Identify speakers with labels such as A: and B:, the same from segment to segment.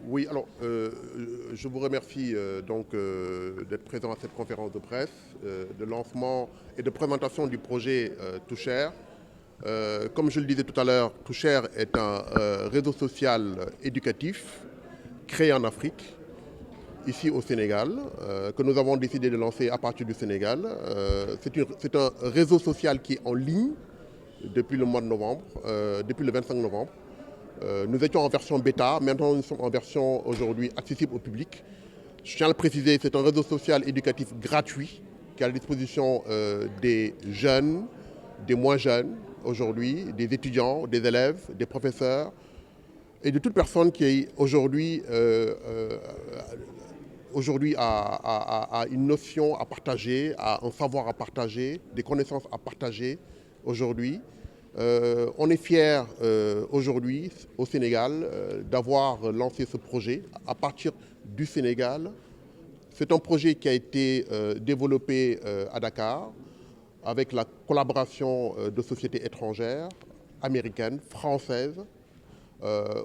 A: Oui, alors je vous remercie d'être présent à cette conférence de presse de lancement et de présentation du projet Toucher. Comme je le disais tout à l'heure, Toucher est un réseau social éducatif créé en Afrique, ici au Sénégal, que nous avons décidé de lancer à partir du Sénégal. C'est un réseau social qui est en ligne depuis le mois de novembre, depuis le 25 novembre. Nous étions en version bêta, maintenant nous sommes en version aujourd'hui accessible au public. Je tiens à le préciser, c'est un réseau social éducatif gratuit qui est à la disposition des jeunes, des moins jeunes aujourd'hui, des étudiants, des élèves, des professeurs et de toute personne qui aujourd'hui a une notion à partager, a un savoir à partager, des connaissances à partager aujourd'hui. On est fiers aujourd'hui au Sénégal d'avoir lancé ce projet à partir du Sénégal. C'est un projet qui a été développé à Dakar avec la collaboration de sociétés étrangères, américaines, françaises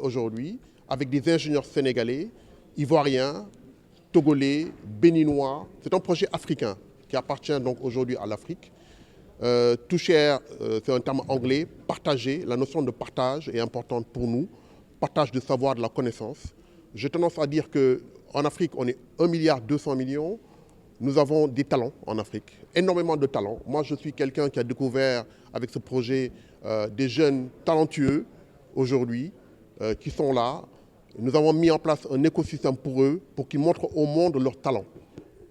A: aujourd'hui, avec des ingénieurs sénégalais, ivoiriens, togolais, béninois. C'est un projet africain qui appartient donc aujourd'hui à l'Afrique. Toucher, c'est un terme anglais, partager. La notion de partage est importante pour nous. Partage de savoir, de la connaissance. J'ai tendance à dire qu'en Afrique, on est 1,2 milliard. Nous avons des talents en Afrique, énormément de talents. Moi, je suis quelqu'un qui a découvert avec ce projet des jeunes talentueux aujourd'hui qui sont là. Nous avons mis en place un écosystème pour eux, pour qu'ils montrent au monde leurs talents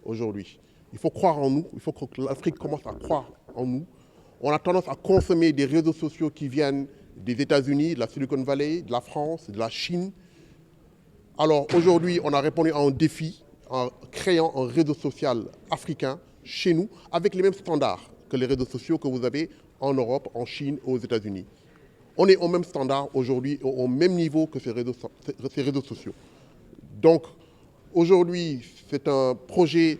A: aujourd'hui. Il faut croire en nous, il faut que l'Afrique commence à croire en nous. On a tendance à consommer des réseaux sociaux qui viennent des États-Unis, de la Silicon Valley, de la France, de la Chine. Alors aujourd'hui, on a répondu à un défi en créant un réseau social africain chez nous avec les mêmes standards que les réseaux sociaux que vous avez en Europe, en Chine, aux États-Unis. On est au même standard aujourd'hui, au même niveau que ces réseaux sociaux. Donc aujourd'hui, c'était un projet,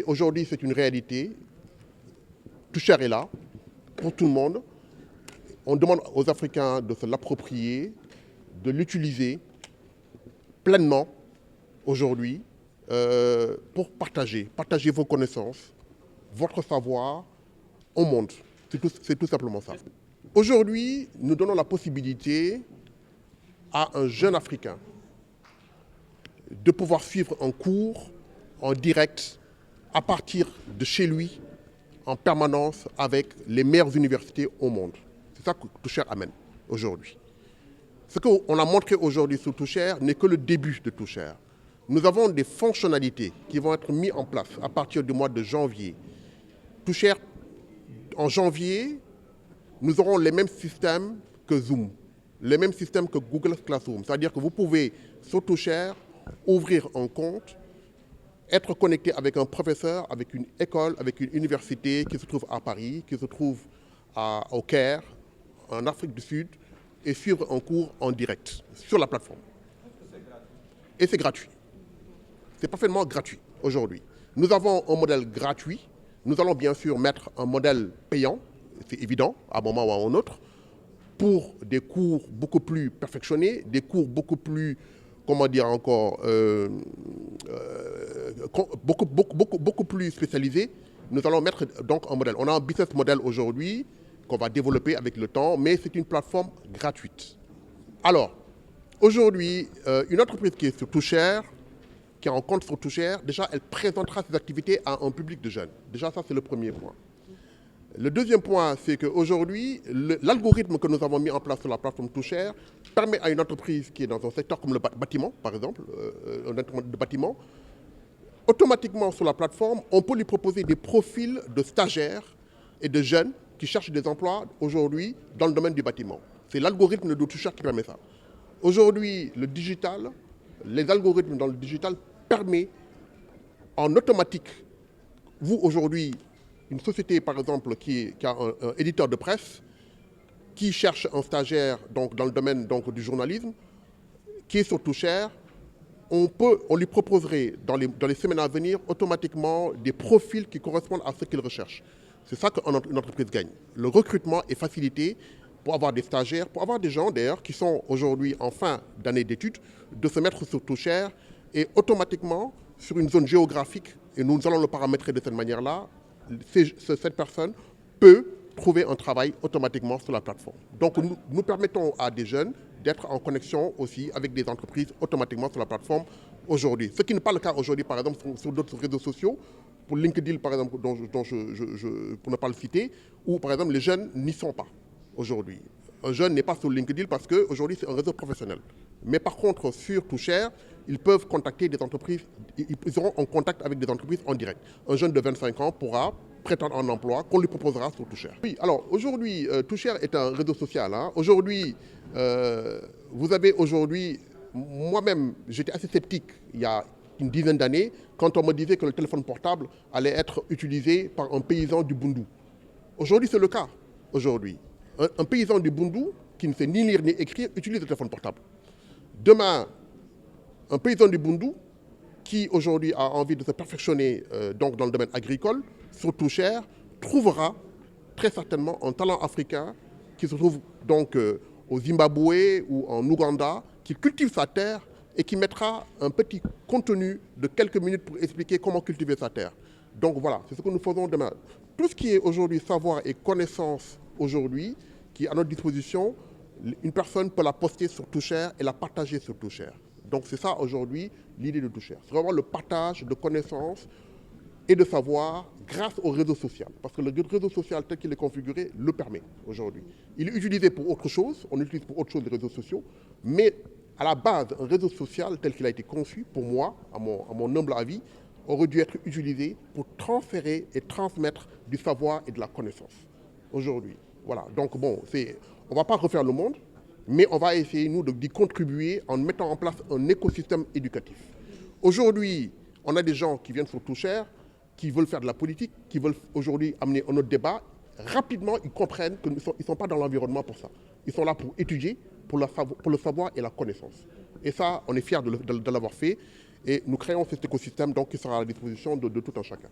A: aujourd'hui c'est une réalité. Toucher est là, pour tout le monde. On demande aux Africains de se l'approprier, de l'utiliser pleinement aujourd'hui pour partager vos connaissances, votre savoir au monde. C'est tout simplement ça. Aujourd'hui, nous donnons la possibilité à un jeune Africain de pouvoir suivre un cours en direct à partir de chez lui, en permanence avec les meilleures universités au monde. C'est ça que Toucher amène aujourd'hui. Ce qu'on a montré aujourd'hui sur Toucher n'est que le début de Toucher. Nous avons des fonctionnalités qui vont être mises en place à partir du mois de janvier. Toucher, en janvier, nous aurons les mêmes systèmes que Zoom, les mêmes systèmes que Google Classroom. C'est-à-dire que vous pouvez, sur Toucher, ouvrir un compte, être connecté avec un professeur, avec une école, avec une université qui se trouve à Paris, qui se trouve au Caire, en Afrique du Sud, et suivre un cours en direct sur la plateforme. Et c'est gratuit. C'est parfaitement gratuit aujourd'hui. Nous avons un modèle gratuit. Nous allons bien sûr mettre un modèle payant, c'est évident, à un moment ou à un autre, pour des cours beaucoup plus perfectionnés, des cours beaucoup plus, comment dire encore, beaucoup plus spécialisés. Nous allons mettre donc un modèle. On a un business model aujourd'hui qu'on va développer avec le temps, mais c'est une plateforme gratuite. Alors, aujourd'hui, une entreprise qui est sur Toucher, qui a un compte sur Toucher, déjà, elle présentera ses activités à un public de jeunes. Déjà, ça, c'est le premier point. Le deuxième point, c'est qu'aujourd'hui, l'algorithme que nous avons mis en place sur la plateforme Toucher permet à une entreprise qui est dans un secteur comme le bâtiment, par exemple, un de bâtiment, automatiquement sur la plateforme, on peut lui proposer des profils de stagiaires et de jeunes qui cherchent des emplois aujourd'hui dans le domaine du bâtiment. C'est l'algorithme de Toucher qui permet ça. Aujourd'hui, le digital, les algorithmes dans le digital permettent en automatique, vous aujourd'hui, une société par exemple qui a un éditeur de presse, qui cherche un stagiaire donc, dans le domaine donc, du journalisme, qui est sur Toucher, on lui proposerait dans les semaines à venir automatiquement des profils qui correspondent à ce qu'il recherche. C'est ça qu'une entreprise gagne. Le recrutement est facilité pour avoir des stagiaires, pour avoir des gens d'ailleurs qui sont aujourd'hui en fin d'année d'études, de se mettre sur Toucher et automatiquement sur une zone géographique, et nous allons le paramétrer de cette manière-là, cette personne peut trouver un travail automatiquement sur la plateforme. Donc nous permettons à des jeunes d'être en connexion aussi avec des entreprises automatiquement sur la plateforme aujourd'hui. Ce qui n'est pas le cas aujourd'hui, par exemple, sur d'autres réseaux sociaux, pour LinkedIn, par exemple, pour ne pas le citer, où, par exemple, les jeunes n'y sont pas aujourd'hui. Un jeune n'est pas sur LinkedIn parce qu'aujourd'hui, c'est un réseau professionnel. Mais par contre, sur Toucher, ils peuvent contacter des entreprises, ils seront en contact avec des entreprises en direct. Un jeune de 25 ans pourra prétendre un emploi qu'on lui proposera sur Toucher. Oui, alors aujourd'hui, Toucher est un réseau social. Hein. Aujourd'hui, vous avez aujourd'hui, moi-même, j'étais assez sceptique il y a une dizaine d'années quand on me disait que le téléphone portable allait être utilisé par un paysan du Boundou. Aujourd'hui, c'est le cas. Aujourd'hui, un paysan du Boundou qui ne sait ni lire ni écrire utilise le téléphone portable. Demain, un paysan du Boundou qui aujourd'hui a envie de se perfectionner donc dans le domaine agricole, sur Toucher, trouvera très certainement un talent africain qui se trouve donc au Zimbabwe ou en Ouganda, qui cultive sa terre et qui mettra un petit contenu de quelques minutes pour expliquer comment cultiver sa terre. Donc voilà, c'est ce que nous faisons demain. Tout ce qui est aujourd'hui savoir et connaissance aujourd'hui, qui est à notre disposition, une personne peut la poster sur Toucher et la partager sur Toucher. Donc c'est ça aujourd'hui l'idée de Toucher. C'est vraiment le partage de connaissances et de savoir grâce au réseau social. Parce que le réseau social tel qu'il est configuré le permet aujourd'hui. Il est utilisé pour autre chose, on utilise pour autre chose les réseaux sociaux, mais à la base, un réseau social tel qu'il a été conçu, pour moi, à mon humble avis, aurait dû être utilisé pour transférer et transmettre du savoir et de la connaissance aujourd'hui. Voilà, donc bon, on ne va pas refaire le monde, mais on va essayer, nous, d'y contribuer en mettant en place un écosystème éducatif. Aujourd'hui, on a des gens qui viennent sur Toucher, qui veulent faire de la politique, qui veulent aujourd'hui amener un autre débat. Rapidement, ils comprennent qu'ils ne sont pas dans l'environnement pour ça. Ils sont là pour étudier, pour le savoir et la connaissance. Et ça, on est fiers de l'avoir fait. Et nous créons cet écosystème donc, qui sera à la disposition de tout un chacun.